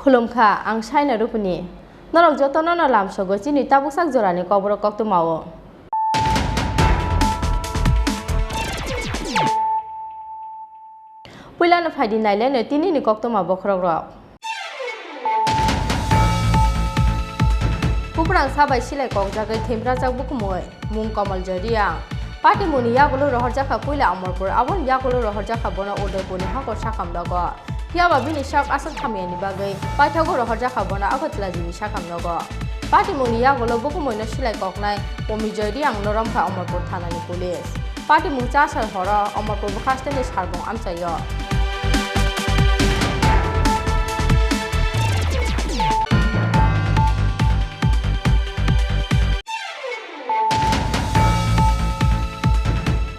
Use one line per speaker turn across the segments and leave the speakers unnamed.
खुलुमखा आं साइना रुपुनि नरक जतन न लामसगो चिनि ताबुकसाक जरानि कबर कक्तु मावो पुइलानो फाइदि नाइलेनो तिनिनि कक्तु मा बखरक रक पुपरां साबाय सिलाय ककजागै थेमराजाक बुकुमय मुं कमल जरिया पार्टी मुनि यागुलो रहरजाखा पुइला अमरपुर आबन यागुलो रहरजाखा बना उदयपुरनि हाकर साखामदागो फियाबा बिनि साक आसाक खामियानि बागै पाइथागो रहरजाखा बना आगतला जिनि साखामदागो पार्टी मुनि यागुलो बुकुमयनो सिलाय ककनाय पमि जरिया नरमखा अमरपुर थानानि पुलिस पार्टी मुं चासार हर Amarpur बखास्तेनि सारबं आमचायो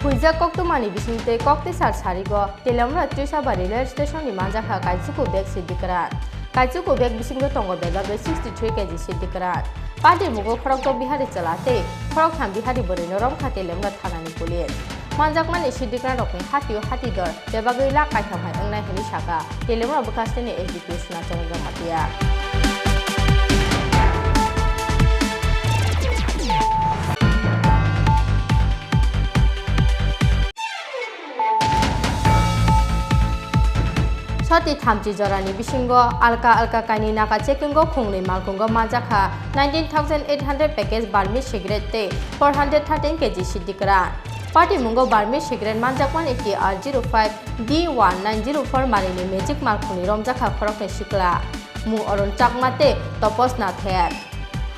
Puja koktumani bisingte kokti sar sarigo telamra Tripura railway station ni manjaka kaichuko bag sidikran kaichuko bag bisingto tongo bag 63 kg sidikran party mugo khorok bihari chalate khorok tham bihari borino rom khate lemra thanani police manjakmani sidikran rokni hatiu hatidor bebagai la kaithamai angnai hini saka telamra bukasteni execution chalaga matia Sati thamji jorani bisingo alka kaini naka checkingo khungni malkungo manjaka 19,800 package barmi cigarette te 413 kg sidikra party mungo barmi cigarette manjakwan ATR05 D1904 marini magic malkuni romjaka khorokne sikla mu oron chakmate topos na ther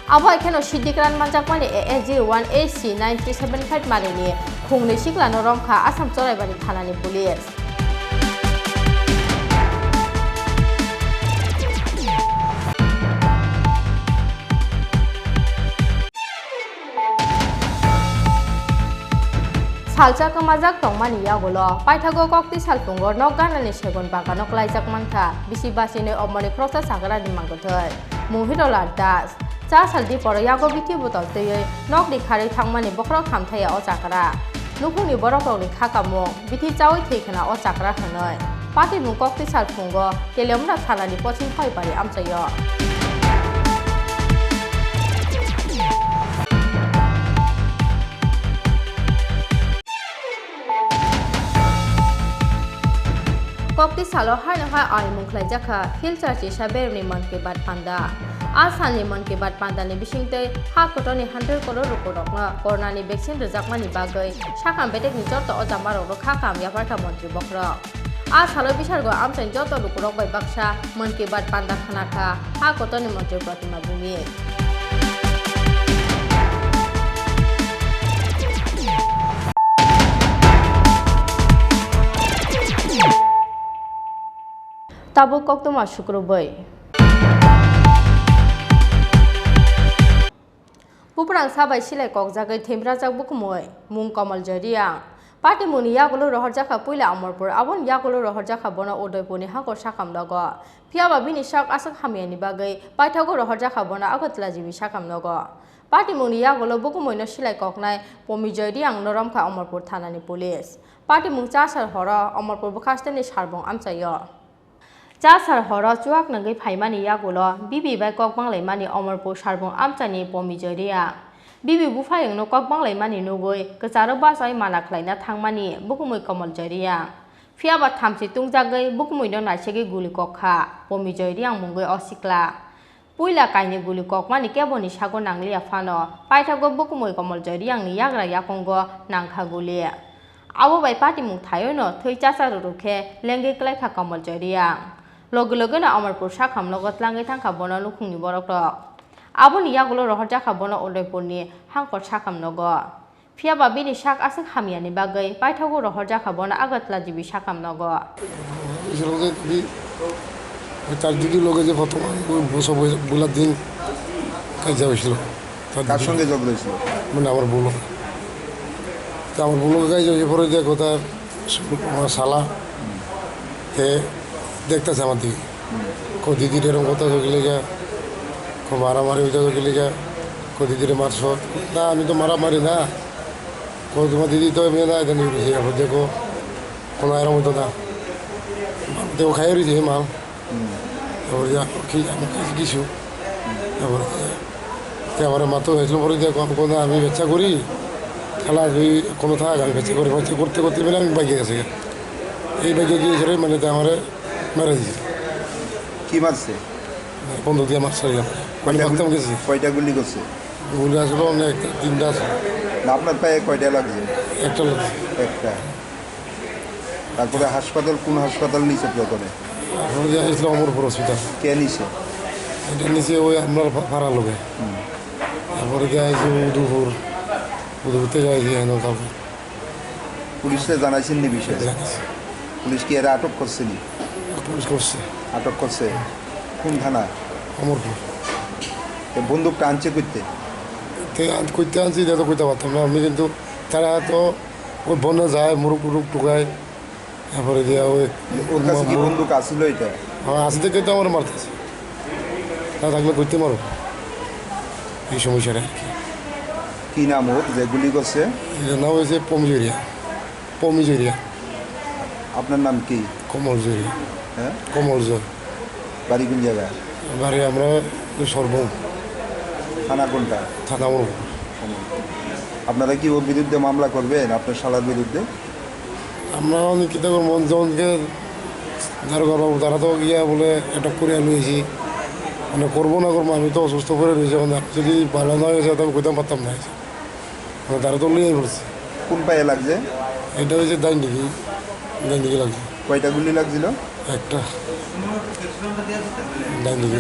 abo ekheno sidikran manjakwan AS01 AC9375 marini khungni sikla no romkha asam choraibani thanani police Salja kemajak tongmani yagulo paithago kokti salpungo nokganani segon bagano klaijak mantha bisi basine omoni process sagara ni mangothoi muhirola das cha saldi poro yago biti botol tei nok di khari thangmani bokrok thamthaya o chakra nukhuni borok ni khakamo biti chawi thekhna o chakra hanoi pati mu kokti salpungo telemra thanani pochin khoi pari amchayo Kokti salo hai ai mungklai jaka filter chi saberni man ke bat panda asani man ke bat panda ni bisingte ha kotoni 100 crore ruporokna corona ni vaccine rejakmani bagai sakam betek ni joto ojamaro kha kam yapartha mantri bokra a salo bisargo amchain joto ruporok bai baksa man ke bat panda khana kha ha kotoni mantri pratima bumi Tabu koktuma shukrubai Puprang sabai silai kokjagai themrajak bukumoy mung kamal jariya party muni yagulo rahorjaka puila amorpur abon yagulo rahorjaka bona udaipurni hakor sakamdago phiaba bini sak asak hamiani bagai paithago rahorjaka bona agatla jibi sakamdago party muni yagulo bukumoyno silai koknai pomi jariya noromkha amorpur thanani police party mung chasar hora amorpur bukhasteni sarbong amchayo Chasar hora chuak nangai phaimani yagulo bibi bai kokbang laimani Amarpur sarbong amchani pomi jariya bibi bufayang no kokbang laimani nugoi kacharo basai mana khlaina thangmani bukumoi kamal jariya phiaba thamchi tungjagai bukumoi no naisegi guli kokha pomi jariya mungoi osikla puila kaini guli kokmani keboni sago nanglia phano paithago bukumoi kamal jariya ni yagra yakongo nangkha guli abo bai party mung thayo no thoi chasar rukhe lenge klai kha kamal jariya Logo na Amarpur sakham logot langai thangkha bona lukhungni borok rok aboni yagulo rahorjaka bona udaipurni hangkor sakham nogo phiaba bini sak asak hamiani bagai paithago rahorjaka bona agatla jibi sakham nogo
isloge bi তার দিদি লোকে যে প্রথম বসে বলার দিন কাজে হয়েছিল
কার সঙ্গে যোগ হয়েছিল
মানে আমার বোন তো আমার বোনকে কাজে হয়ে পরে দেখো তার আমার শালা দেখতেছে আমার দিদি কো দিদির এরকম কথা গেলে যা কো মারামারি হয়ে যাবে গেলে যা কো দিদির মারছ না আমি তো মারামারি না কো তোমার দিদি তো এমনি না এটা নিয়ে দেখো কোনো এরকম হতো না দেখো খাই রয়েছে মাল তারপরে আমি কিছু তারপরে আমার মাত্র হয়েছিল পরে দিয়ে কোনো আমি বেচা করি খেলা তুই কোনো থাক আমি বেচা করি বেচা করতে করতে মানে আমি বাইকে গেছে এই বাইকে গিয়েছিল মানে তো আমার মেরে দিয়েছে
কি মারছে?
বন্ধু দিয়ে মাছ সারি ভাবতাম গেছি
কয়টা গুলি করছে?
গুলি আসলো অনেক তিনটা আছে
না আপনার পায়ে কয়টা লাগছে?
একটা লাগছে
একটা। তারপরে হাসপাতাল, কোন হাসপাতাল নিচে প্রথমে?
এখন যে আসছিল অমরপুর হসপিটাল।
কে নিছে?
এটা নিচে ওই আপনার ভাড়া লোকে তারপরে গিয়েছি উদুপুর থেকে আইছি এনে তারপর
পুলিশে জানাইছেন নি বিষয়ে?
জানিস
পুলিশ কি এরা আটক করছে নি?
পুলিশ করছে
আটক করছে কোন থানা?
অমরপুর
বন্দুকটা আনছে করতে?
করতে আনছি এটা তো করতে পারতাম না আমি কিন্তু তারা তো ওই বনে যায় মুরুক টুরুক টুকায় তারপরে দিয়া ওই
ওর কাছে কি বন্দুক আসিল? এটা
আসি থেকে তো আমার মারতেছে না থাকলে করতে মারো এই সমস্যাটা আর কি।
কি নাম ওর যে গুলি করছে?
এটার নাম হয়েছে পমিজরিয়া।
আপনার নাম কি?
কমলজরিয়া।
হ্যাঁ,
কমলজর।
বাড়ি কোন জায়গায়?
বাড়ি আমরা সর্বম
থানা কোনটা?
থানা অমরপুর।
আপনারা কি ওর বিরুদ্ধে মামলা করবেন, আপনার শালার বিরুদ্ধে?
আমরা অনেক কী থাকবো মনজনকে যারা করবো তারা তো গিয়া বলে অ্যাটাক করে আনিয়েছি মানে করবো না করবো আমি তো অসুস্থ করে রয়েছি মানে যদি ভালো না হয়েছে তবে কোথাও পারতাম না মানে তারা তো নিয়ে পড়ছে।
কোন পায়ে লাগছে?
এটা হয়েছে ডাইন দিকে লাগছে।
কয়টা গুলি লাগছিল?
একটা ডাইন দিকে।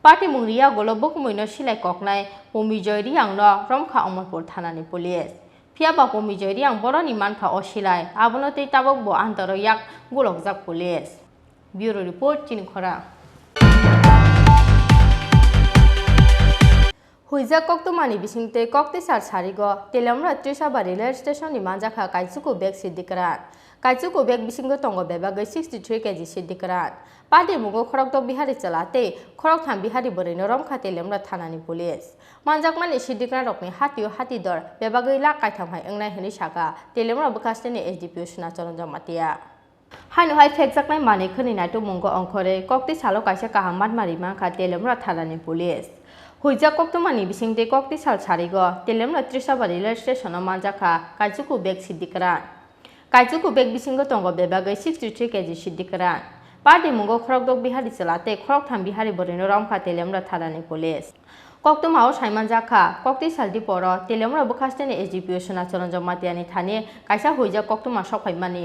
পার্টি মুংরিয়া গলবক মইনো সিলাই ককনাই পমিজয় রিয়াং ন রমখা অমরপুর থানানি পুলিশ ফিয়াবা পমিজয় রিয়াং বড়নি মানফা অসিলাই আবনতেই তাবক bo antaro yak gulokjak police. Bureau report চিনি খরা। হুইজাক কক্তমানি বিসিংতে কক্তি সার সারিগ তেলামরা ত্রিসাবা রেলওয়ে স্টেশনनि मानजाखा काइचुको बेग सिद्दिकरान काइचुको बेग बिसिंगो तंगो बेबागै 63 केजी सिद्दिकरान पार्टी मुगो खरकदक बिहारी चलाते खरकथाम बिहारी बरैनो रमखा तेलामरा थानानि पुलिस मानजाकमानि सिद्दिकरान रकनि हातियो हातिदर बेबागै ला काइथामहाय एंनाय हनि सागा तेलामरा बकास्टेनि एसडीपीओ सुना चरनजम मातिया हाइनहाय फेकजाकनाय मानि खनिनायतो मुंगो अंखरे कक्ति सालो काइसा काहाम मानमारि माखा तेलामरा थानानि पुलिस हुइजा कक्तमानि बिसिंते कक्ति साल सारिग तेलेमरा त्रिसाबा रेलवे स्टेशन मानजाखा काइचुको बेग सिद्दिकरान काइचुको बेग बिसिंगो तंगो बेबागै 63 केजी सिद्दिकरान पार्टी मुंगो खरकदक बिहारी चलाते खरकथाम बिहारी बरैनो रमखा तेलेमरा थानानि पुलिस कक्तमाओ साइमानजाखा कक्ति सालदि पर तेलेमरा बकास्टेनि एसडीपीओ सुना चरनजम मातियानि थाने काइसा हुइजा कक्तमा सफाइमानि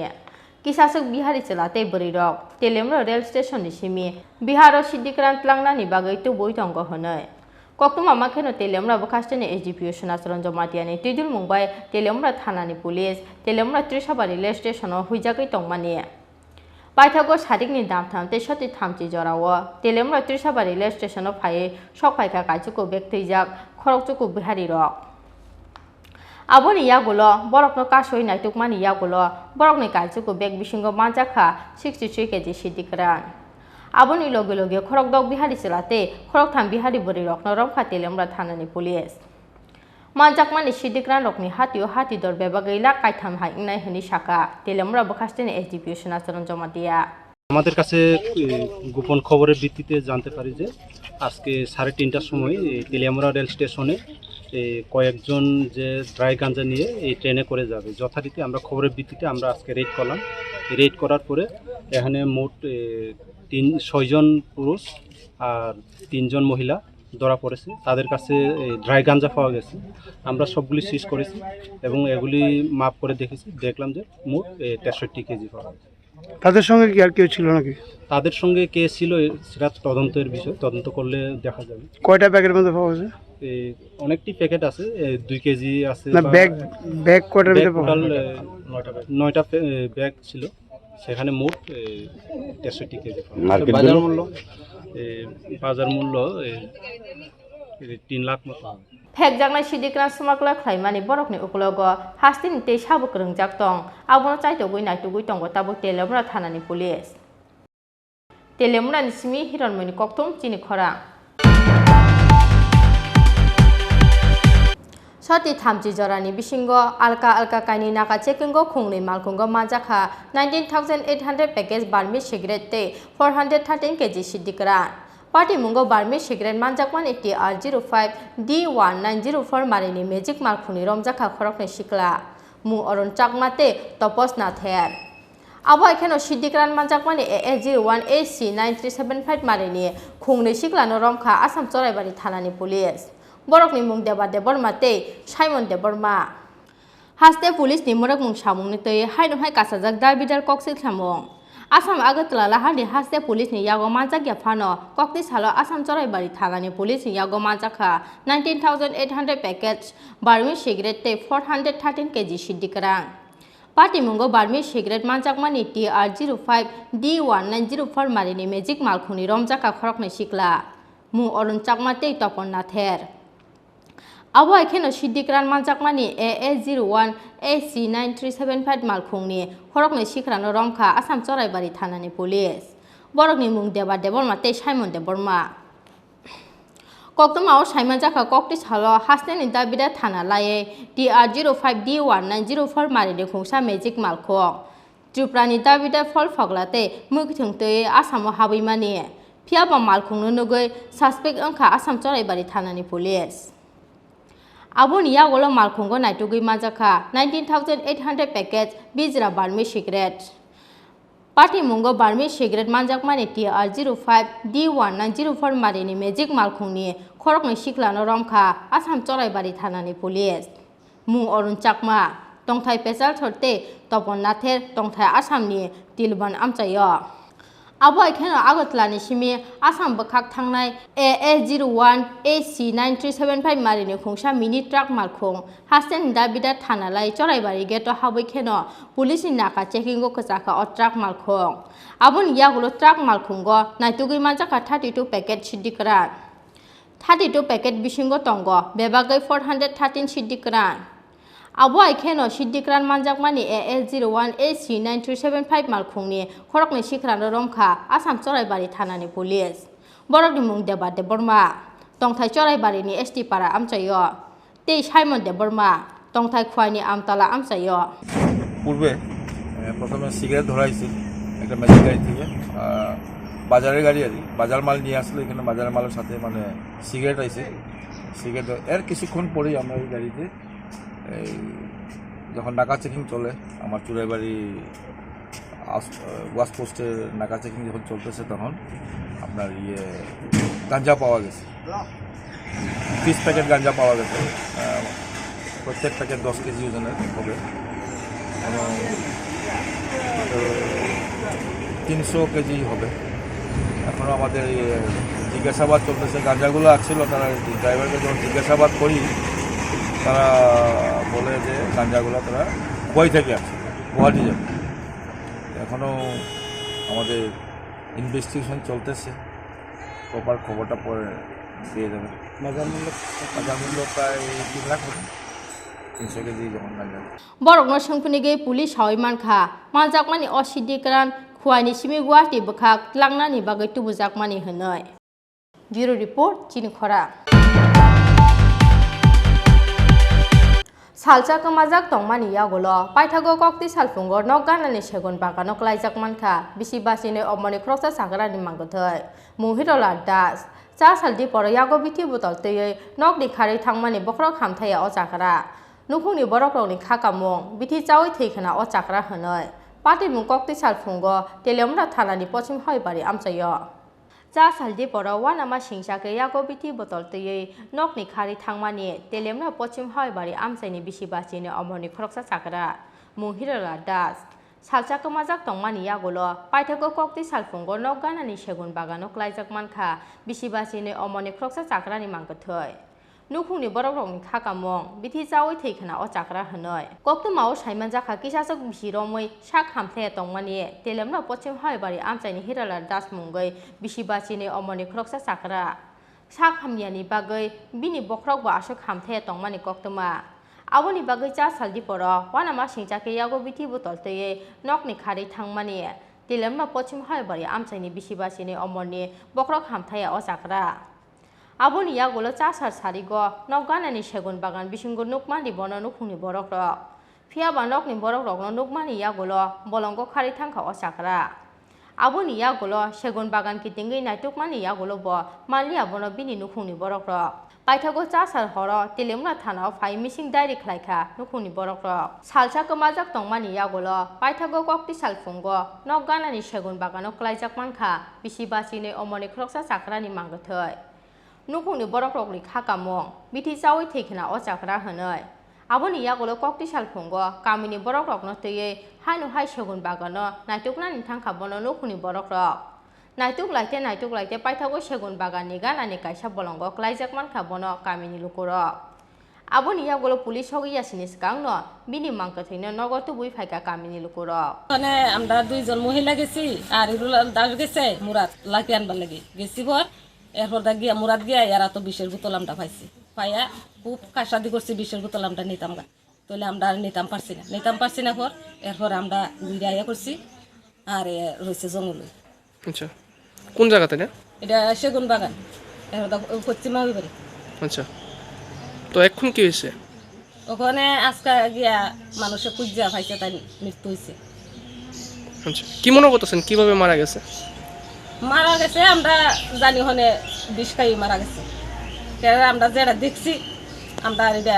किसासक बिहारी चलाते बरैरक तेलेमरा रेल स्टेशन सिमी बिहारो सिद्दिकरान तलांनानि बागै तो बय दंग हनै कक्तमा माखेनो तेलेमरा बकास्टेनि एसडीपीओ सुना चरनजम मातियानि तिदुल मुंबाइ तेलेमरा थानानि पुलिस तेलेमरा त्रिसाबा रेलवे स्टेशनाव हुइजाकै तंमानि बायथागो सारिकनि दामथाम तेसति थामथि जराव तेलेमरा त्रिसाबा रेलवे स्टेशनाव फायै सकफायखा काइचुको बेग थैजाक खरकचुको बिहारी रक आबोनि यागुलो बरकनो कासोय नायतुकमानि यागुलो बरकनि काइचुको बेग बिसिंगो मानजाखा 63 केजी सिद्दिकरान आबोनि लगे लगे खरकदक बिहारी चलाते खरकथाम बिहारी बरै रकनो रमखा तेलेमरा थानानि पुलिस मानजाकमानि सिद्दिकरान रकनि हातियो हातिदर बेबागै ला काइथाम हाइंनाय हनि साका तेलेमरा बकास्टेनि एसडीपीओ सुना चरनजम मातिया
আমাদের কাছে গোপন খবরের ভিত্তিতে জানতে পারি যে আজকে 3:30টার সময় তেলিয়ামুড়া রেল স্টেশনে কয়েকজন যে ড্রাই গাঞ্জা নিয়ে এই ট্রেনে করে যাবে যথারীতি আমরা খবরের ভিত্তিতে আমরা আজকে রেড করলাম রেড করার পরে এখানে মোট 6 জন পুরুষ আর 3 জন মহিলা ধরা পড়েছে তাদের কাছে ড্রাই গাঞ্জা পাওয়া গেছে আমরা সবগুলি সিজ করেছি এবং এগুলি মাপ করে দেখলাম যে মোট 63 কেজি পাওয়া গেছে।
তাদের সঙ্গে কি আর কেউ ছিল নাকি?
তাদের সঙ্গে কে ছিল সেটা তদন্তের বিষয় তদন্ত করলে দেখা যাবে।
কয়টা ব্যাগের মধ্যে পাওয়া গেছে?
অনেকটি প্যাকেট আছে 2 কেজি আছে
না ব্যাগ কয়টার মধ্যে পাওয়া
টোটাল 9টা ব্যাগ ছিল সেখানে মোট 63 কেজি বাজার মূল্য 3 লাখ মতো
फेकजाकनाय सिद्दिकरान स्मागलार खालामनानै बरकनि उखुलाव हास्तिनि तै साबक रोंजाक दं आबोनो चाइतगुइ नायतुगुइ दंग ताबो तेलेमरा थानानि पुलिस तेलेमरानि सिमी हिरनमयनि कक्तम चिनि खरां Soti Tamji Jorani Bishingo, Alka Kaini Naka Chekingo Kungni Malkungo Majaka, 19,800 packets Barmi cigarette, 413 kg Shidikran. Party Mungo Barmi cigarette Manjakwan 80R05 D1904 Marini Magic Malkuni Romjaka Korokne Shikla. Mu Oron Chakmate, Topos Nather. Abo Ekeno Shidikran Manjakwani AA01 AC9375 Marini, Kungni Shikla no Romka, Asam Sorebari Talani Police. Borokni mung deba debor mate, Simon deborma. Haste police ni morak mung shamung ni toy, haidom hai kasajak darbidar koksit samung. Asam agatla lahadi haste police ni yago manjak yapano, koktis halo Asam Chorai Bari Thagani police ni yago manjaka, 19,800 packets, Barmi cigarette 413 kg Shidikran. Party mungo Barmi cigarette manjak mani TR05 D1904 Marini Magic Malkuni Romjaka Khorokne Shikla. Mu Orun Chakmate Topon Nather. Abo Ekeno Shidikran Manjakmani AA01 AC9375 Malkungni, Horokni Shikrano Romka, Asam Chorai Bari Thanani Police. Borokni Mung Deba Debormate Simon Deborma. Koktoma Simon Jaka Koktis Halo, Hasnen in Dabida Thana Laye, DR05 D1904 Marini Kungsa Magic Malko. Tripura ni Dabida Fall Foglate, Mukitung Asamo Habimani. Piaba Malkung Nugoi, suspect Unka Asam Chorai Bari Thanani Police. Abun Yagolo Malkungo Naitugi Majaka, 19,800 packets, Bizra Barmi cigarette. Party Mungo Barmi cigarette Manjakmani TR05 D1904 Marini Magic Malkungni, Korokni Shiklano Romka, Asam Chorai Bari Thanani Police. Mu Orun Chakma, Tongthai Pesal Thorte, Topon Nather, Tongthai Asamni, Tilban Amchayo. Abo Ekeno Agatlani Shimi, Asam Bakak Tangnai, AA01 AC9375 Marini Kungsha Mini Truck Malkung, Hasten Dabida Tanalai, Chorai Bari Geto Habikeno, Police in Naka checking Okazaka or Truck Malkung. Abun Yagulo Truck Malkungo, Naitugi Majaka 32 packet Shidikran. 32 packet Bishingo Tongo, Bebagai 413 Shidikran. Abo Ekeno Shidikran Manjakmani AA01 AC9375 Malkungni, Korokni Shikrano Romka, Asam Chorai Bari Thanani Police. Borokni mung deba deborma, Tongthai Chorai Bari ni ST Para Amchayo. Te Simon deborma, Tongthai Khwani Amtala Amchayo.
পূর্বে প্রথমে cigarette ধরাইছিল একটা magic গাড়ি থেকে বাজারের গাড়ি আর বাজার মাল নিয়ে আসলে এখানে বাজারের মালের সাথে মানে সিগারেট আইছে সিগারেট এর কিছুক্ষণ পরেই আমরা এই গাড়িতে যখন নাকা চেকিং চলে আমার চুরাইবাড়ি ওয়াশ পোস্টের নাকা চেকিং যখন চলতেছে তখন আপনার গাঞ্জা পাওয়া গেছে 30 প্যাকেট গাঞ্জা পাওয়া গেছে প্রত্যেক প্যাকেট 10 কেজি ওজনের হবে 300 কেজি হবে এখনও আমাদের জিজ্ঞাসাবাদ চলতেছে গাঞ্জাগুলো আসছিল তারা ড্রাইভারকে যখন জিজ্ঞাসাবাদ করি তারা বলে যে গাঞ্জাগুলো তারা বই থেকে আসছে গুয়াহাটি যাবে এখনও আমাদের ইনভেস্টিগেশন চলতেছে প্রপার খবরটা পরে দিয়ে দেবে বাজার মূল্য প্রায় 3 লাখ হবে 300 কেজি যখন গাঞ্জা
Borokno Sungpunige Police Hoimanka, Manjakmani Oshidikran, Khwani Simi Guwahati Bakak, Langnani Bagai Tubujakmani Hanoi. Bureau Report, Chini Khorang. Salsa Kamazak Tongmani Yagolo, Paitago Kokti Salfungo, Noganani Shagun Bakano Klaisak Manka, Bisi Basine of Moni Crossa Sagrani Mangotoy, Muhirola Das, Saldi Poro Yago Biti Butolte, Nok di Kari Tangmani Bokro Hamtaya Osakara. Nukuni Borokoni Kakamong, Biti Zawi Takena Osakra Hanoi, Party Mungokti Salfungo, Telemra Talani Pochim Hoibari Amsayo. Saldi Poro, one ama Shinsake Yago Biti Butolte, Nokni Kari Tangmani, Telemra Pochim Hoibari Amsani Bishi Basine of Moni Crossa Sakara, Muhirola Das. Salsa Kamazak Tongmani Yagolo, Paitago Kokti Salfungo, Noganani Shagun Bagano Klaisak Manka, Bishi Basine of Moni Crossa Sakrani Mangotoy. Nukuni Borokoni Kakamong, Biti Zawi Takena Osakra Hanoi. Koktu Mao Simon Jaka Kisasok Bishiromoi, Shak Hamte Tongmani, Telemra Pochim Hoibari Amsani Hirala Das Mungoi, Bishi Basine of Moni Crossa Sakra. Shak Hamiani Bagay, Bini Bokrok Ashok Hamte Tongmani Koktuma. Awani Bagay Saldi Poro, one ama Shinsake Yago Biti Butolte, Nokni Kari Tangmani, Telemra Pochim Hoibari Amsani Bishi Basine of Moni, Bokrok Hamte Osakra. aboni yagulo chasar sarigo nokganani segun bagan bisingo nukmani bono nukhungni borok rok phiaba nokni borok rok no nukmani yagulo bolongo khari thangkha o chakra aboni yagulo segun bagan kitingui naitukmani yagulo bo malia bono bini nukhungni borok rok paithago chasar horo telemna thanao phai missing diary khlaikha nukhungni borok rok salsa kamajak tongmani yagulo paithago kokti salfungo nokganani segun bagano klaijak mankha bisi bachine omoni khroksa chakrani mangthai nukhungni borok rokni khakamong bithi chawi thekhina o chakra hanai aboni yagulo kokti salfungo kamini borok rokno teye hainu hai segun bagano naituknani thangkha bono nukhungni borok rok naituk laite paithago segun bagani ganani kaisa bolongo klaijak mankha bono kamini lukurok aboni yagulo police hogiya sinis kangno bini mangkathaino nogotu bui phaika kamini lukurok
মানে আমরা দুইজন মহিলা গেছি আর ইরুল দাস গেছে Murad lucky আনবার লাগি গেছি পর এরপর গিয়া মুরাদ গিয়া এরা তো বিষের বোতল আমরা পাইছি পাইয়া খুব কাশাদি করছি বিষের বোতল আমরা নিতাম গা তাহলে আমরা আর নিতাম পারছি না পর এরপর আমরা ঘুরে আইয়া করছি আর রয়েছে জঙ্গল
আচ্ছা কোন জায়গাতে না
এটা সেগুন বাগান এরপর পশ্চিমা বাড়ি
আচ্ছা তো এখন কি হয়েছে
ওখানে আজকে গিয়া মানুষে কুজিয়া পাইছে তাই মৃত্যু হয়েছে
আচ্ছা কি মনে করতেছেন কিভাবে মারা গেছে
আমরা জানি ওখানে বিষ খাই মারা গেছে আমরা যেটা দেখছি আমরা এটা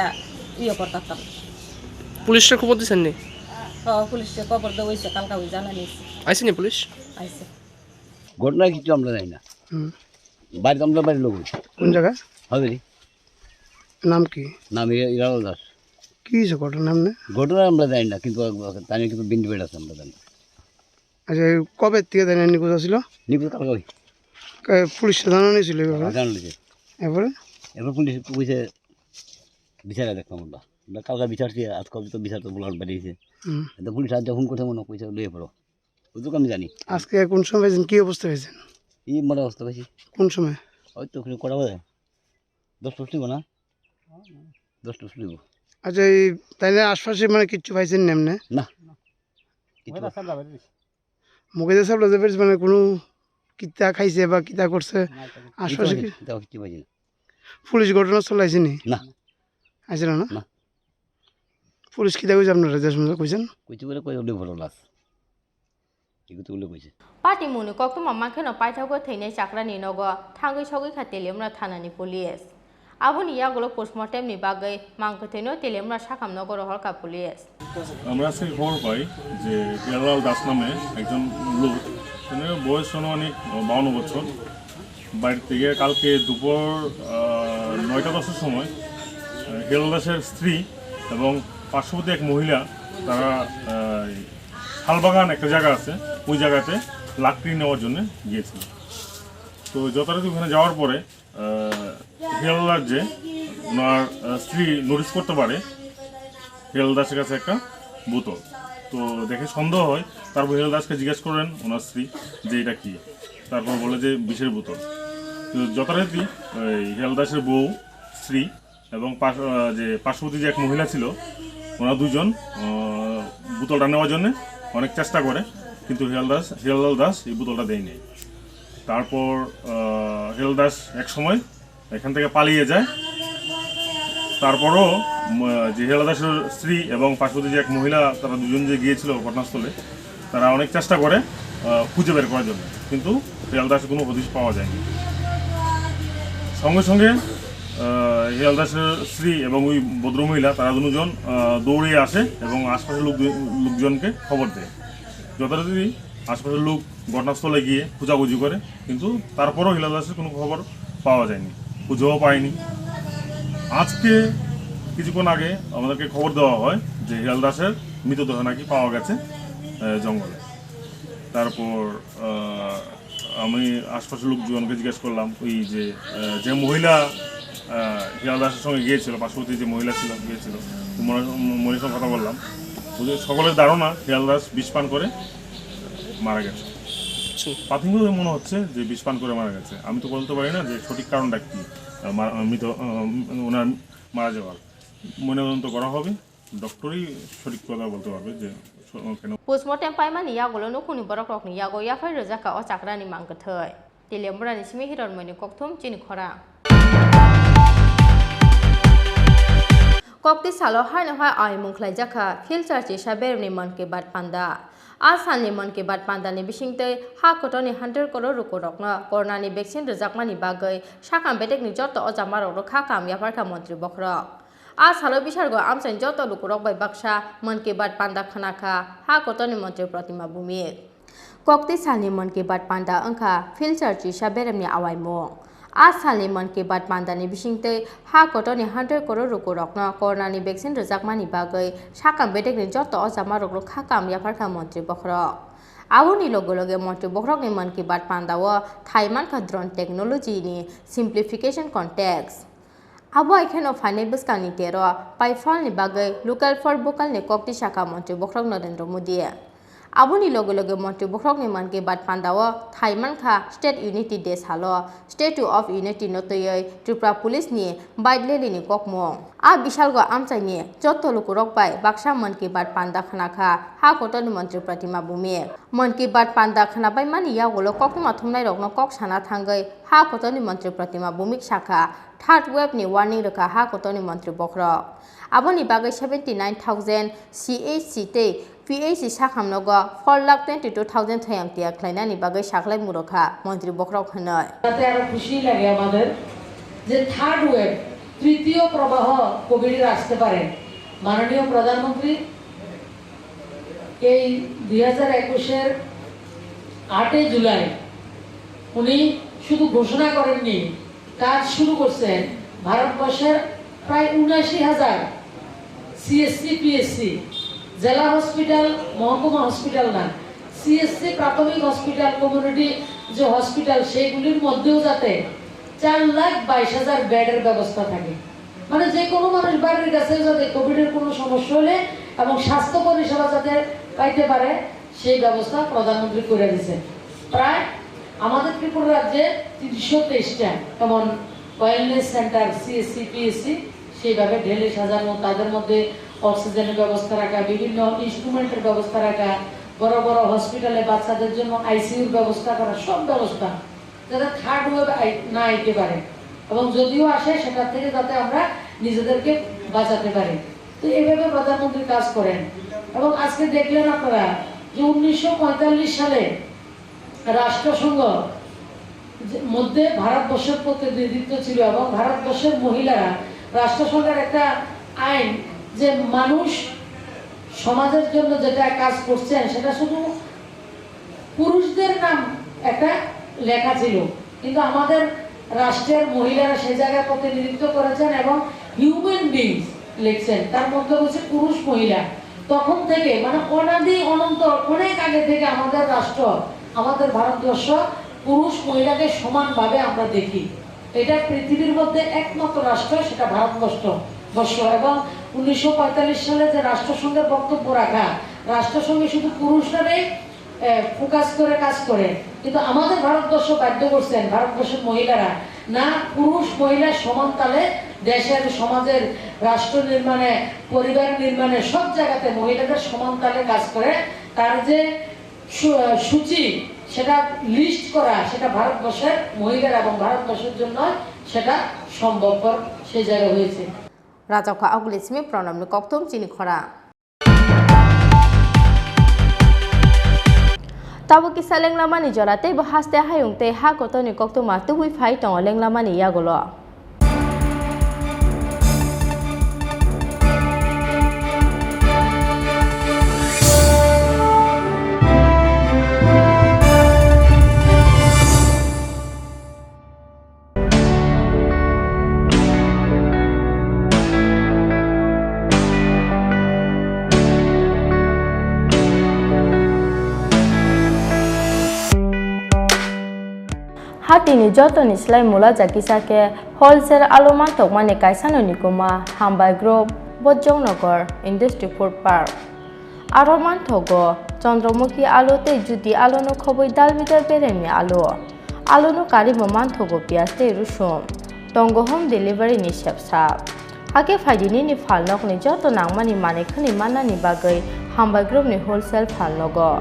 করতাম
পুলিশের খবর দিচ্ছেন নি
পুলিশে খবর দেওয়া হয়েছে কালকা ওই জানা নিয়েছে
আইসিনি পুলিশ
আইসে
ঘটনা কিছু আমরা জানি না বাড়িতে আমরা বাড়ির লোক
কোন জায়গা
হবে
নাম কি
নাম ইরাল দাস
কি হয়েছে ঘটনা নাম না
ঘটনা আমরা জানি না কিন্তু তাই কিন্তু বিন্দু বেড় আছে আমরা জানি
আচ্ছা কবে থেকে তাই নিখোঁজ ছিল
নিখোঁজ কালকে ওই
পুলিশে জানানো ছিল
জানলি
এরপরে
এরপর পুলিশ পুলিশে বিচারে দেখলাম আমরা কালকে বিচারছি আজকে তো বিচার তো বলার বেরিয়েছে তো পুলিশ আজ যখন কোথাও মনে পয়সা লইয়ে পড়ো ওই আমি জানি
আজকে কোন সময় পেয়েছেন কি অবস্থা পেয়েছেন
এই মনে অবস্থা পাইছি
কোন সময়
ওই তো করা বোধ 10 লিব না 10 লিব
আচ্ছা এই তাই আশপাশে মানে কিচ্ছু পাইছেন না এমনি
না
মুখে যে সব লাজে মানে কোনো কিতা খাইছে বা কিতা করছে আশপাশে
কিছু পাইছি না
পুলিশ ঘটনাস্থল আইসেনি
না
আইছিল না
না
পুলিশ কিতা কইছে আপনারা যে শুনতে কইছেন
কইছে বলে কই ওলে ভালো লাস এগুলো ওলে কইছে
পাটি মুনি কক্তমা মাখেনো পাইথাগো থৈনে চাকরানি নগো থাঙ্গै सगै खा तेलेमरा थानानि police aboni yagulo postmortem ni bagai mangkateno telemra sakam nogor hলকা পুলিশ
আমরা আজকে খবর পাই যে হিলাল দাস নামে একজন লোক বয়স অনুমানিক 52 বছর বাড়ি থেকে কালকে দুপুর 9:10 সময় হিলাল দাসের স্ত্রী এবং পার্শ্ববর্তী এক মহিলা তারা শালবাগান একটা জায়গা আছে ওই জায়গাতে লাকড়ি নেওয়ার জন্য গিয়েছিল তো যথারীতি ওখানে যাওয়ার পরে হিলাল যে ওনার স্ত্রী নোটিস করতে পারে হিলাল দাসের কাছে একটা বোতল তো দেখে সন্দেহ হয় তারপর হিলাল দাসকে জিজ্ঞেস করেন ওনার স্ত্রী যে এটা কি তারপর বলে যে বিষের বোতল তো যথারীতি হিলাল দাসের বউ স্ত্রী এবং যে পার্শ্ববর্তী যে এক মহিলা ছিল ওনারা দুজন বোতলটা নেওয়ার জন্য অনেক চেষ্টা করে কিন্তু হিলাল দাস এই বোতলটা দেয়নি তারপর হিলাল দাস এক সময় এখান থেকে পালিয়ে যায় তারপরও যে হিলাল দাসের স্ত্রী এবং পার্শ্ববর্তী যে এক মহিলা তারা দুজন যে গিয়েছিল ঘটনাস্থলে তারা অনেক চেষ্টা করে খুঁজে বের করার জন্য কিন্তু হিলাল দাসের কোনো হদিশ পাওয়া যায়নি সঙ্গে সঙ্গে হিলাল দাসের স্ত্রী এবং ওই ভদ্রমহিলা তারা দুজন দৌড়ে আসে এবং আশপাশের লোকজনকে খবর দেয় যথারীতি আশপাশের লোক ঘটনাস্থলে গিয়ে খোঁজাখুঁজি করে কিন্তু তারপরও হিলাল দাসের কোনো খবর পাওয়া যায়নি খুঁজেও পায়নি আজকে কিছুক্ষণ আগে আমাদেরকে খবর দেওয়া হয় যে হিলাল দাসের মৃতদেহ নাকি পাওয়া গেছে জঙ্গলে তারপর আমি আশপাশের লোকজনকে জিজ্ঞেস করলাম ওই যে মহিলা হিলাল দাসের সঙ্গে গিয়েছিল পার্শ্ববর্তী যে মহিলা ছিল গিয়েছিল মহিলার সঙ্গে কথা বললাম সকলের ধারণা হিলাল দাস বিষ পান করে মারা গেছে প্রাথমিকভাবে মনে হচ্ছে যে বিষ পান করে মারা গেছে আমি তো বলতে পারি না যে সঠিক কারণটা কি মৃত ওনার মারা যাওয়ার ময়নাতদন্ত করা হবে ডক্টরই সঠিক কথা বলতে পারবে যে কেন
postmortem paimani yagulo nokuni borok rokni yago yafai rojaka o chakrani mangkathai telemra ni simi hiron mani kokthum Chini Khorang Kokti salo hai na hai ai mungklai jaka filter chi saber ni man ke bat panda. Asan ni man ke bat panda ni bisingte ha koto ni 100 crore rukorok na corona ni vaccine rejakma ni bagai sakam betek ni joto ojamarok ro kha kam yapar ka mantri bokrok. Salo bisargo amsain joto lukurok bai baksa man ke bat panda khana kha ha koto ni mantri Pratima Bumi. Kokti salni man ke bat panda angkha filter chi saberem ni awai mo. Salni man ke bat panda ni bisingte ha koto ni 100 crore rukorok na corona ni vaccine rejakma ni bagai sakam betek ni joto ojamarok ro kha kam yapar ka mantri bokrok. Awuni logo mantri bokrok ni man ke bat panda wo thaiman ka drone technology ni simplification context. Abo ekheno phane buskani tero paifal ni bagai local for vocal ni kokti saka mantri bokrok Narendra Modi. Aboni logo mantri bokrok ni man ke bat panda wo thaiman kha state unity day salo statue of unity notoyoi Tripura police ni baidleli ni kokmo bishal go amchai ni joto lukurok bai baksa man ke bat panda khana kha ha koto ni mantri Pratima Bumi man ke bat panda khana bai mani ya golo kokma thumnai rok no kok sana thangai ha koto ni mantri Pratima Bumi saka third wave ni warning reka ha koto ni mantri bokrok aboni bagai 79,000 CHC te PHC সাখামনগো 4,22,000 thyme টিয়া ক্লাইনানি বাগৈ সাকলাই মুরখা মন্ত্রী বক্রক হনয়
তাতে আরো খুশি লাগে আমাদের যে third wave তৃতীয় প্রবাহ কোভিডের আসতে পারে মাননীয় প্রধানমন্ত্রী এই 2021 এর 8 জুলাই উনি শুধু ঘোষণা করেননি কাজ শুরু করছেন ভারতবর্ষের প্রায় 79,000 সিএসসি পিএসসি জেলা হসপিটাল মহকুমা হসপিটাল না সিএসসি প্রাথমিক হসপিটাল কমিউনিটি যে হসপিটাল সেগুলির মধ্যেও যাতে 4,22,000 বেডের ব্যবস্থা থাকে মানে যে কোনো মানুষ বাড়ির কাছে যাতে কোভিডের কোনো সমস্যা হলে এবং স্বাস্থ্য পরিষেবা যাতে পাইতে পারে সেই ব্যবস্থা প্রধানমন্ত্রী করে দিয়েছে প্রায় আমাদের ত্রিপুরা রাজ্যে 323টা এমন ওয়েলনেস সেন্টার সিএসসি পিএসসি সেইভাবে ঢেলে সাজানো তাদের মধ্যে অক্সিজেনের ব্যবস্থা রাখা বিভিন্ন ইনস্ট্রুমেন্টের ব্যবস্থা রাখা বড় বড় হসপিটালে বাচ্চাদের জন্য আইসিইউর ব্যবস্থা করা সব ব্যবস্থা যাতে থার্ড ওয়েভ না আইতে পারে এবং যদিও আসে সেটা থেকে যাতে আমরা নিজেদেরকে বাঁচাতে পারি তো এইভাবে প্রধানমন্ত্রী কাজ করেন এবং আজকে দেখলেন আপনারা যে 1945 সালে রাষ্ট্রসংঘ মধ্যে ভারতবর্ষের প্রতিনিধিত্ব ছিল এবং ভারতবর্ষের মহিলারা রাষ্ট্রসংঘের একটা আইন যে মানুষ সমাজের জন্য যেটা কাজ করছেন সেটা শুধু পুরুষদের নাম একটা লেখা ছিল কিন্তু আমাদের রাষ্ট্রের মহিলারা সেই জায়গায় প্রতিনিধিত্ব করেছেন এবং হিউম্যান বিংস লিখছেন তার মধ্যে হচ্ছে পুরুষ মহিলা তখন থেকে মানে অনাদি অনন্ত অনেক আগে থেকে আমাদের রাষ্ট্র আমাদের ভারতবর্ষ পুরুষ মহিলাকে সমানভাবে আমরা দেখি এটা পৃথিবীর মধ্যে একমাত্র রাষ্ট্র সেটা ভারতবর্ষ এবং 1945 সালে যে রাষ্ট্রসংঘের বক্তব্য রাখা রাষ্ট্রসংঘে শুধু পুরুষরাই ফোকাস করে কাজ করে কিন্তু আমাদের ভারতবর্ষ বাধ্য করছেন ভারতবর্ষের মহিলারা না পুরুষ মহিলা সমান তালে দেশের সমাজের রাষ্ট্র নির্মাণে পরিবার নির্মাণে সব জায়গাতে মহিলাদের সমান তালে কাজ করে তার যে সূচি সেটা লিস্ট করা সেটা ভারতবর্ষের মহিলারা এবং ভারতবর্ষের জন্য সেটা সম্ভবপর সেই জায়গায় হয়েছে
রাজাখা আগুলিসমি প্রণামনি কক্তম চিনি খরা তাবো কিসা লেংলামানি জরাতে বহাসতে হায়ুংতে হা কতনি কক্তমা তুবুই ফাই টং লেংলামানি ইয়াগলো Hatini jotoni slai mula jakisake wholesale aluman tokmani kaisano nikoma hambai group Bojongnagar Industry Food Park Aroman thogo Chandramukhi alu te judi alu no khoboi dalbidar beremi alu no kari moman thogo pias te rusum tongo home delivery ni shepsap hake faidini ni falnok ni joto nangmani mane khani manani bagai hambai group ni wholesale falnogo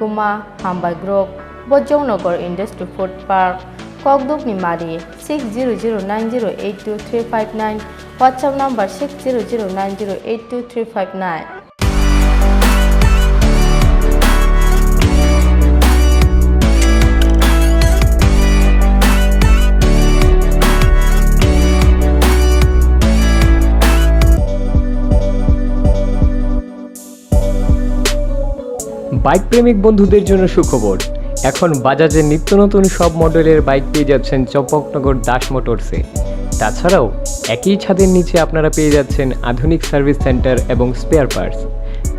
Guma Hambai Group Bojongnagar Industry Food Park Kokduk Nimari 6009082359 WhatsApp number 6009082359
bike প্রেমিক বন্ধুদের জন্য সুখবর এখন বাজাজের নিত্য নতুন সব মডেলের bike পেয়ে যাচ্ছেন চম্পকনগর দাস মোটরসে তাছাড়াও একই ছাদের নিচে আপনারা পেয়ে যাচ্ছেন আধুনিক সার্ভিস সেন্টার এবং স্পেয়ার পার্টস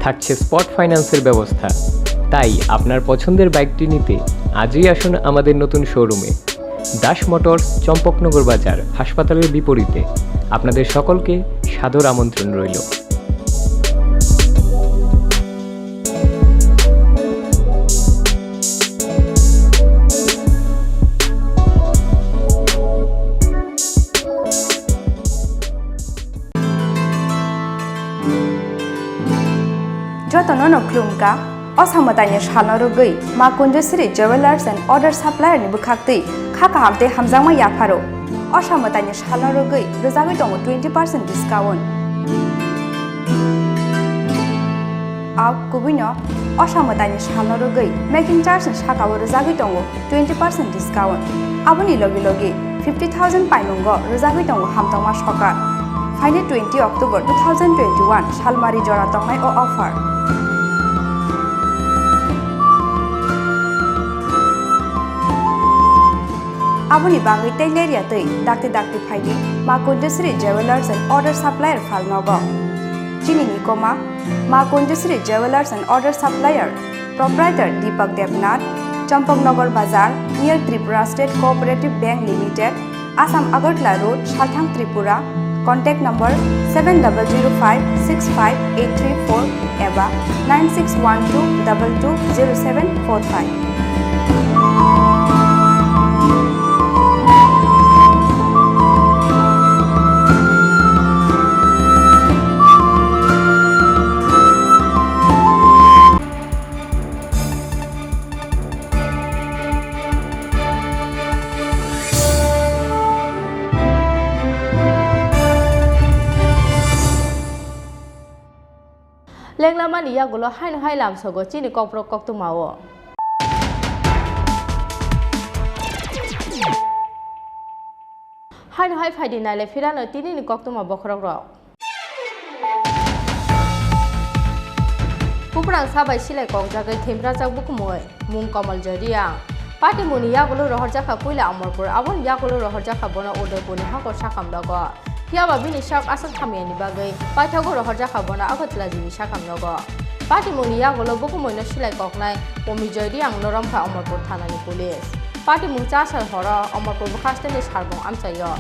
থাকছে স্পট ফাইন্যান্সের ব্যবস্থা তাই আপনার পছন্দের বাইকটি নিতে আজই আসুন আমাদের নতুন শোরুমে দাস মোটরস চম্পকনগর বাজার হাসপাতালের বিপরীতে আপনাদের সকলকে সাদর আমন্ত্রণ রইল
Jotono no klumka osamatanya shalorugui ma kunjusri jewelers and other supplier ni bukhakti khaka hamte hamjangma yafaro osamatanya shalorugui rozagui tongo 20% discount aw kubino osamatanya shalorugui making charge shakawo rozagui tongo 20% discount aboni logi logi 50,000 paimungo rozagui tongo hamtangma shokar Friday 20 October 2021 Shalmari Jora Tongai o offer Aboni bangai taileria tei dakti phaidi ma Kunjusri Jewelers and Order Supplier Falnogo Chini Khorang ma Kunjusri Jewelers and Order Supplier Proprietor Deepak Devnath Champaknagar Bazar near Tripura State Cooperative Bank Limited Assam Agartala Road Shalthang Tripura Contact number 7005658334 eva 9612220745
Lenglaman iya gulo hai lam sogo Chini Khorang kok tu mawo hai faidi nale firano tini ni kok tu ma bokrok ro Puprang sabai silai kok jagai themra jak bukmoi mung kamal jariang Pati muni ya gulo rohor jaka puila amorpur abon ya gulo rohor jaka bona odoponi hakor sakam dago Piaba bini sak asal kamiani bagai paithago rohor jaka bona agatla jini sakam dago Pati muni ya gulo bukmoi no silai kok nai pomi jariang noromkha amorpur thanani police Pati mung chasal hora amorpur bukhasteni sarbong amchayo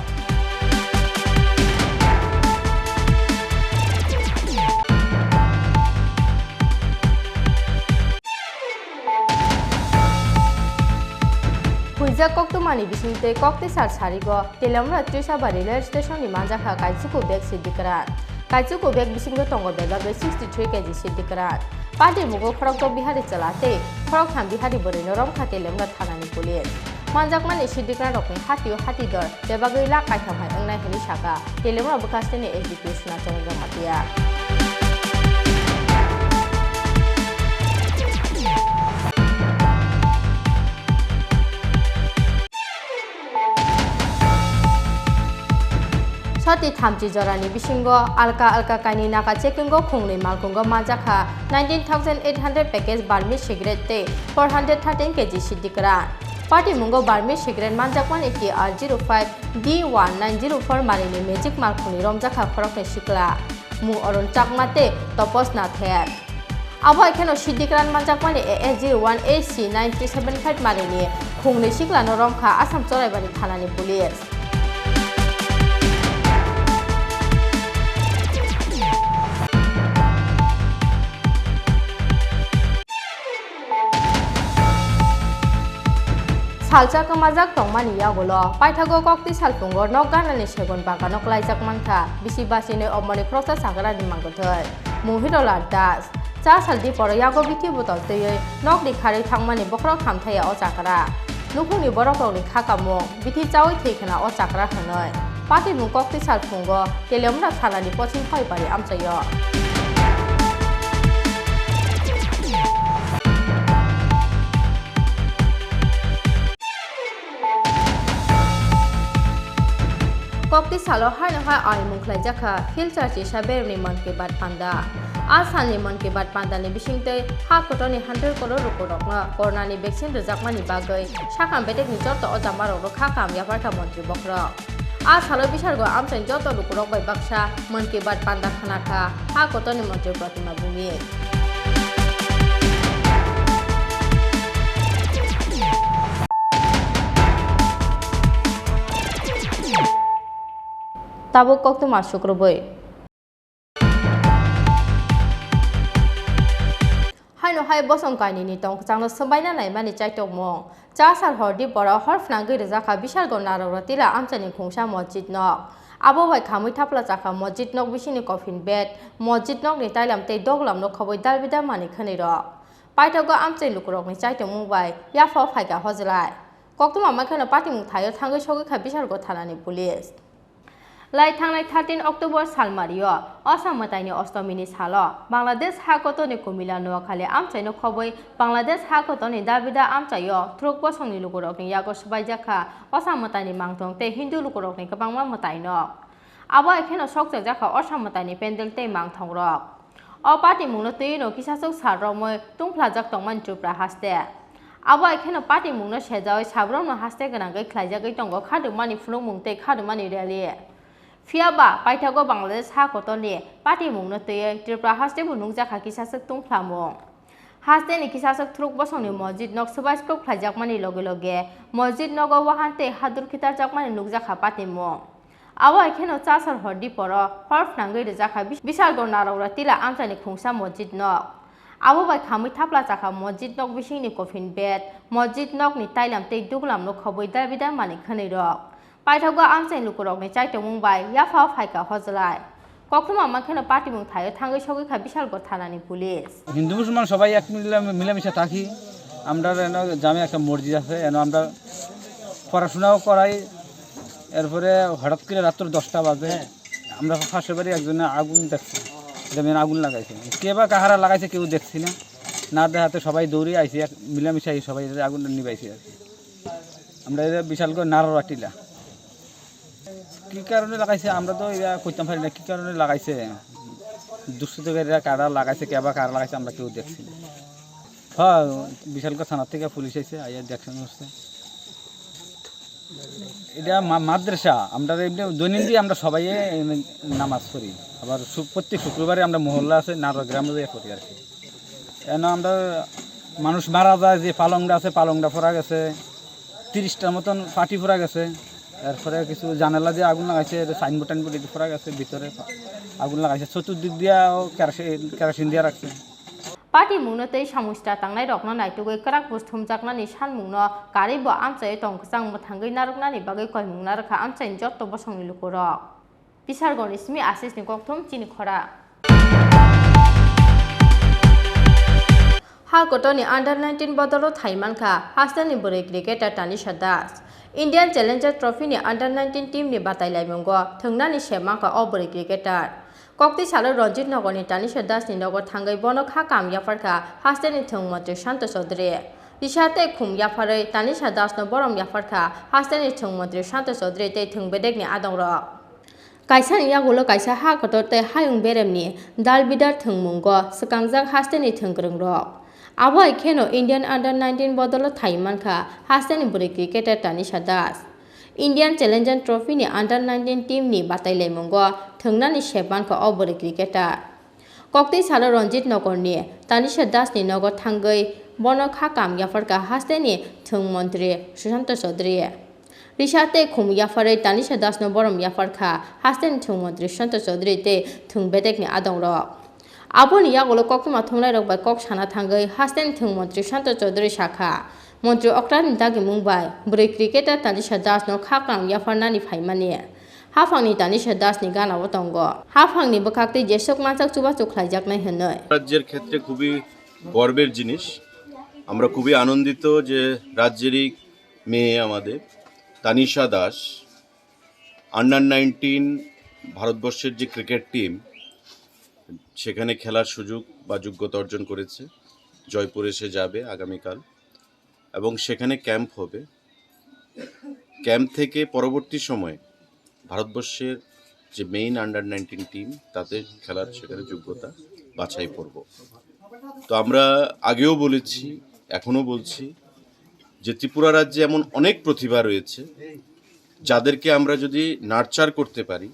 Puja koktumani bisingte kokti sar sarigo telamra Tripura railway station ni manjakha kaichuko bag sidikran kaichuko bag bisinggo tongo bega 63 kg sidikran Pati mugo khorok bihari chalate khorok tham bihari bori norom khate lemra thanani police manjakmani sidikran rokni hati dor bebagai la kaitham hai angnai heli saka telamra bukasteni execution changa matia Soti thamchi jorani bisingo alka kaini naka checkingo khungni malkungo manjakha 19,800 package Burmese cigarette te 413 kg sidikran Party mungo Burmese cigarette manjakwan ATR05 D1904 marini magic malkuni romjakha khorokne sikla mu oron chakmate topos na ther abo ekheno sidikran manjakwan AS01 AC9375 marini khungni sikla no romkha Assam Choraibari thanani police Salcha kamajak tongmani yagulo paithago kokti salpungo nokganani segon bagano klaijak mantha bisi basine obmani process sagara ni mangothai muhirola das चा सालदि पर यागो बिथि बुतल तयै नकनि खारै थांमानि बख्राव थामथाया अ जाग्रा नुफुंनि बरफरनि खाकामु बिथि चावै थैखना अ जाग्रा हनै party मुं कक्ति साल फुंगो तेलेमरा थानानि पचिं फाइबारि आमचायो कक्ति सालो हाय आई मुखलाई जाखा फिल्चार चिसा बेरनि मन के बाद पांदा आसालनि मन के बाद पांदानि बिसिंतै हा कटनि 100 करोड़ रुपरकना करनानि वैक्सीन रजाकमानि बागै साकाम बेटेकनि जत अजामारो खा कामया पार्टा मन्त्री बख्रा आसालो बिसारगो आमसाइन जत रुपरक बाय बाक्सा मन के बाद पांदा खानाखा हा कटनि मन्त्री प्रतिमा भूमि ताबो कक्ति मासुक्रबै हायनो हाय बसम कायनि तंग चांनो समबायना नायमानि चाइटक मं चा साल हरदि बर हरफना गैर जाखा बिसारगो नाररतिला आमचानि खुंसा मस्जिद नक आबो बाय खामै थापला जाखा मस्जिद नक बिसिनि कफिन बेड मस्जिद नक नि ताइलाम ते दगलाम न खबै दालबिदा मानि खनै र पाइथगो आमचाइ लुकुरकनि चाइटक मुंबाय याफा फाइगा हजलाय कक्तमा माखनो पार्टी मुं थायो थांगै सगै खा बिसारगो थानानि पुलिस लाई थांनाय 13 अक्टोबर सालमारियो असामताइनि अष्टमीनि सालो बांलादेश हाकतनि कुमिला नुवाखाले आमचाइनो खबै बांलादेश हाकतनि दाबिदा आमचायो थ्रुक बसंनि लुकुरकनि यागो सबाइजाखा असामताइनि मांथं ते हिन्दु लुकुरकनि गोबांमा मताइनो आबा एखेनो सकजक जाखा असामताइनि पेन्डेल ते मांथं रक अ पार्टी मुंनो तैनो किसासक सारमै तुंफ्लाजाक तंमान ट्रिपुरा हास्ते आबा एखेनो पार्टी मुंनो सेजाय साब्रमनो हास्ते गोनांगै ख्लाइजागै दंगो खादुमानि फुलुं मुंते खादुमानि रेलि फियाबा पाइथागो बांलादेश हाकतनि पार्टी मुंनो तयै त्रिपुरा हास्ते बुनुं जाखा किसासक तुंफ्लामु हास्तेनि किसासक थ्रुक बसंनि मस्जिद नक सबाइस्को ख्लाइजाकमानि लगे लगे मस्जिद नग वाहान्ते हादुर खितार जाकमानि नुक जाखा पार्टी मुं आबा एखेनो चासर हरदि पर हरफनांगै जाखा बिसारगो नारौरा तिला आमचानि खुंसा मस्जिद नक आबो बाय खामै थापला जाखा मस्जिद नक बिसिंनि कफिन बेड मस्जिद नकनि ताइलाम ते दुगलाम न खबै दाबिदा मानि खनै रक पाइथगो आमचाइ लुकुरकनि चाइटक मुंबाय याफा फाइका हजलाय कखमा माखनो पार्टी मुं थायो थांगै सगै खा बिसारगो थानानि पुलिस
হিন্দু মুসলমান সবাই এক মিলেমিশে থাকি আমরা জামে একটা মসজিদ আছে এনে আমরা পড়াশোনাও করাই এরপরে হঠাৎ করে রাত্র 10টা বাজে আমরা পাশের বাড়ি একজনে আগুন দেখছি যেমন আগুন লাগাইছে কে বা কাহারা লাগাইছে কেউ দেখছি না না দেখাতে সবাই দৌড়ে আইছি এক মিলেমিশে সবাই আগুন নিবাইছি আর কি আমরা বিশাল করে নাররা টিলা কি কারণে লাগাইছে আমরা তো এটা কইতাম পারি না কি কারণে লাগাইছে দুষ্কৃতকারীরা কারা লাগাইছে কেবা কারা লাগাইছে আমরা কেউ দেখছি না হ্যাঁ বিশালগড় থানা থেকে পুলিশ এসে আইয়া দেখছেন হচ্ছে এটা মাদ্রাসা আমরা এমনি দৈনন্দিন আমরা সবাই নামাজ পড়ি আবার প্রত্যেক শুক্রবারে আমরা মহল্লা আছে নারদ গ্রামে যাই পড়ি আর কি এন আমরা মানুষ মারা যায় যে পালংটা আছে পালংটা ফোরা গেছে 30টার মতন পাটি ফোরা গেছে এরপরে কিছু জানালা দিয়ে আগুন লাগাইছে সাইনবোর্ড টাইনবোর্ড এটি ফোরা গেছে ভিতরে আগুন লাগাইছে চতুর্দিক দিয়া কেরোসিন দিয়ে রাখছে
पार्टी मुंनो तै सामुस्टा तांनाय रकना नायतुगै कराक बुस्थुम जाकनानि सान मुंनो गारिबो आमचाय तंगसां मथांगै नारकनानि बागै कय मुंना रखा आमचाय जत्त बसंनि लुकुरक बिसारगनि स्मि आशिसनि कक्थुम चिनि खरा हाकतनि अंडर 19 बदलो थाइमानखा हास्तानि बोरै क्रिकेटार तानिशा दास इंडियन चैलेंजर ट्रॉफीनि अंडर 19 टीमनि बादायलायमुंगो थोंनानि सेमाखा अ बोरै क्रिकेटार कक्ति सालो रंजित नगरनि तानिशा दासनि नगर थांगै बनो खा कामयाफारखा हास्तेनि थों मन्त्री शांत चौधरी रिसाते खुम याफारै तानिशा दासनो बरम याफारखा हास्तेनि थों मन्त्री शांत चौधरी तै थों बेदेकनि आदंर कायसानि यागुलो कायसा हा कटरते हायुं बेरेमनि दालबिदार थों मुंगो सकांजाक हास्तेनि थों ग्रोंग आबो खेनो इंडियन अंडर 19 बदलो थाइमानखा हास्तेनि बुरै क्रिकेटार तानिशा दास इंडियन चैलेंजर ट्रॉफीनि अंडर 19 टीमनि बादायलायमुंगो थोंनानि सेबानखा अ बोरै क्रिकेटार कक्ति सालो रंजित नगरनि तानिशा दासनि नगर थांगै बनो खा कामयाफारखा हास्तेनि थों मन्त्री सुशांत चौधरी रिसाते खुम याफारै तानिशा दासनो बरम याफारखा हास्तेनि थों मन्त्री सुशांत चौधरी ते थों बेदेकनि आदंर आबोनि यागुलो कक्तिमा थोंनाय रकबाय कक साना थांगै हास्तेनि थों मन्त्री सुशांत चौधरी शाखा मन्त्री अक्रानि दागि मुंबाय बुरै क्रिकेटार तानिशा दासनो खा कामयाफारनानि फाइमानि হাফাংনি তানিশা দাসনি গানাও দঙ্গ হাফাংনি বখাকতে যেসক মানসাক চুবা চুখলাইজাকনাই হনয়
রাজ্যের ক্ষেত্রে খুবই গর্বের জিনিস। আমরা খুবই আনন্দিত যে রাজ্যেরই মেয়ে আমাদের তানিশা দাস আন্ডার-19 ভারতবর্ষের যে ক্রিকেট টিম সেখানে খেলার সুযোগ বা যোগ্যতা অর্জন করেছে। জয়পুরে সে যাবে আগামীকাল এবং সেখানে ক্যাম্প হবে। ক্যাম্প থেকে পরবর্তী সময়ে ভারতবর্ষের যে মেইন আন্ডার-19 টিম তাতে খেলার সেখানে যোগ্যতা বাছাই করব। তো আমরা আগেও বলেছি, এখনও বলছি যে ত্রিপুরা রাজ্যে এমন অনেক প্রতিভা রয়েছে যাদেরকে আমরা যদি নার্চার করতে পারি,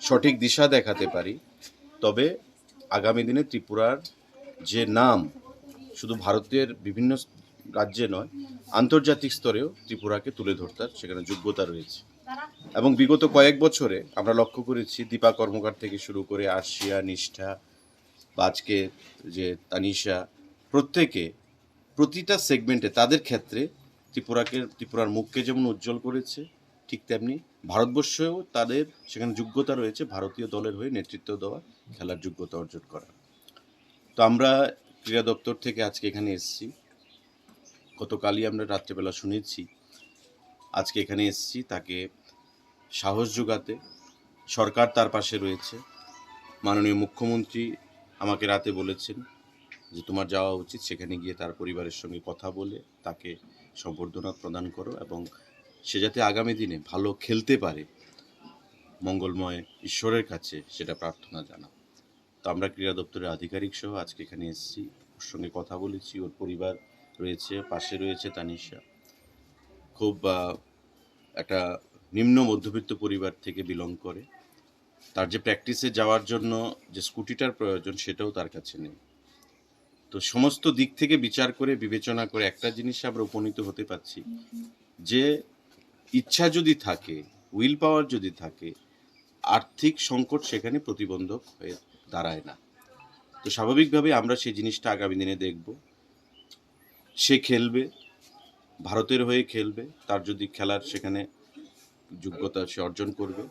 সঠিক দিশা দেখাতে পারি, তবে আগামী দিনে ত্রিপুরার যে নাম শুধু ভারতের বিভিন্ন রাজ্যে নয়, আন্তর্জাতিক স্তরেও ত্রিপুরাকে তুলে ধরতে সেখানে যোগ্যতা রয়েছে। এবং বিগত কয়েক বছরে আমরা লক্ষ্য করেছি দীপা কর্মকার থেকে শুরু করে আর্শিয়া, নিষ্ঠা বা আজকে যে তানিশা, প্রত্যেকে প্রতিটা সেগমেন্টে তাদের ক্ষেত্রে ত্রিপুরার মুখকে যেমন উজ্জ্বল করেছে, ঠিক তেমনি ভারতবর্ষেও তাদের সেখানে যোগ্যতা রয়েছে ভারতীয় দলের হয়ে নেতৃত্ব দেওয়া, খেলার যোগ্যতা অর্জন করা। তো আমরা ক্রীড়া দপ্তর থেকে আজকে এখানে এসেছি। গতকালই আমরা রাত্রেবেলা শুনেছি, আজকে এখানে এসেছি তাকে সাহস যোগাতে। সরকার তার পাশে রয়েছে। মাননীয় মুখ্যমন্ত্রী আমাকে রাতে বলেছেন যে তোমার যাওয়া উচিত, সেখানে গিয়ে তার পরিবারের সঙ্গে কথা বলে তাকে সম্বর্ধনা প্রদান করো এবং সে যাতে আগামী দিনে ভালো খেলতে পারে, মঙ্গলময় ঈশ্বরের কাছে সেটা প্রার্থনা জানাও। তো আমরা ক্রীড়া দপ্তরের আধিকারিক সহ আজকে এখানে এসেছি, ওর সঙ্গে কথা বলেছি। ওর পরিবার রয়েছে, পাশে রয়েছে তানিশা। খুব একটা নিম্ন মধ্যবিত্ত পরিবার থেকে বিলং করে। তার যে প্র্যাকটিসে যাওয়ার জন্য যে স্কুটিটার প্রয়োজন সেটাও তার কাছে নেই। তো সমস্ত দিক থেকে বিচার করে বিবেচনা করে একটা জিনিসে আমরা উপনীত হতে পারছি যে ইচ্ছা যদি থাকে, উইল পাওয়ার যদি থাকে, আর্থিক সংকট সেখানে প্রতিবন্ধক হয়ে দাঁড়ায় না। তো স্বাভাবিকভাবে আমরা সেই জিনিসটা আগামী দিনে দেখব। সে খেলবে, ভারতের হয়ে খেলবে, তার যদি খেলার সেখানে যোগ্যতা সে অর্জন করবে,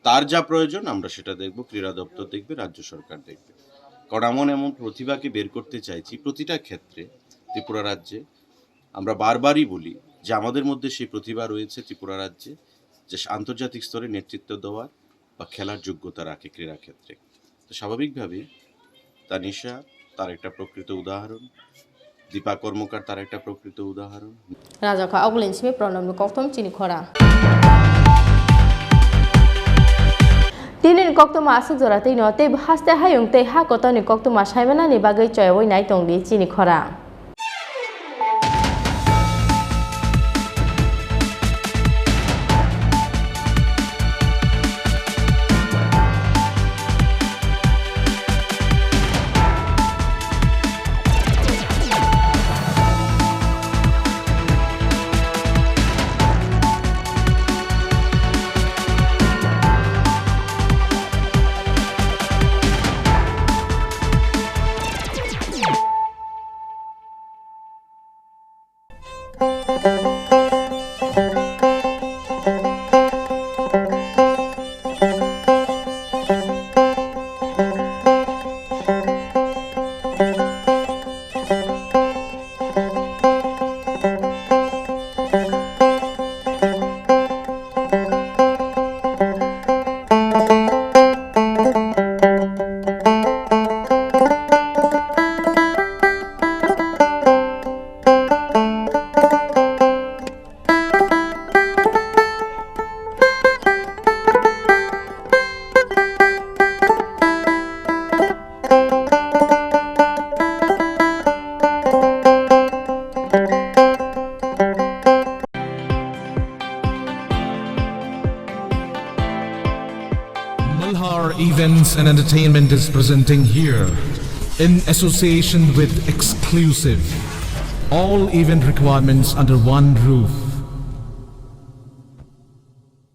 তার যা প্রয়োজন আমরা সেটা দেখব, ক্রীড়া দপ্তর দেখবে, রাজ্য সরকার দেখবে। কারণ এমন প্রতিভাকে বের করতে চাইছি প্রতিটা ক্ষেত্রে ত্রিপুরা রাজ্যে। আমরা বারবারই বলি যে আমাদের মধ্যে সেই প্রতিভা রয়েছে ত্রিপুরা রাজ্যে, যে আন্তর্জাতিক স্তরে নেতৃত্ব দেওয়ার বা খেলার যোগ্যতা রাখে ক্রীড়া ক্ষেত্রে। তো স্বাভাবিকভাবেই তানিশা তার একটা প্রকৃত উদাহরণ, দীপা কর্মকার তার একটা প্রকৃত উদাহরণ।
রাজাখা অগুলিনসিমে প্রণব কক্তম চিনি খরা Tinin koktoma asuk jora tei no tei haste hayung tei ha kotoni koktoma saimana ni bagai choyoi nai tongdi Chini Khorang.
Events and Entertainment is presenting here in association with Exclusive. All event requirements under one roof.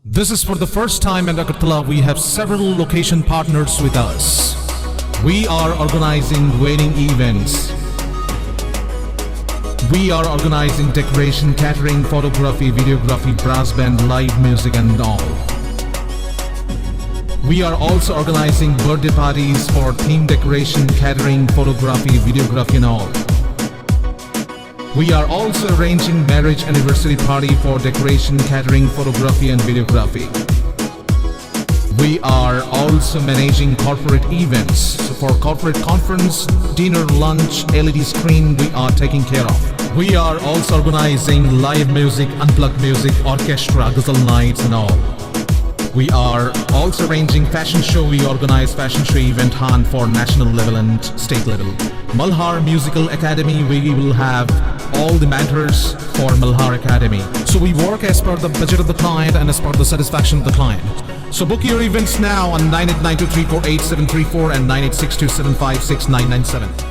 This is for the first time in Agartala. We have several location partners with us. We are organizing wedding events. We are organizing decoration, catering, photography, videography, brass band, live music and all. We are also organizing birthday parties for theme decoration, catering, photography, videography and all. We are also arranging marriage anniversary party for decoration, catering, photography and videography. We are also managing corporate events. So for corporate conference, dinner, lunch, LED screen, we are taking care of. We are also organizing live music, unplugged music, orchestra, ghazal nights and all. We are also arranging fashion show. We organize fashion show event hunt for national level and state level. Malhar Musical Academy, we will have all the mentors for Malhar Academy. So we work as per the budget of the client and as per the satisfaction of the client. So book your events now on 9892348734 and 9862756997.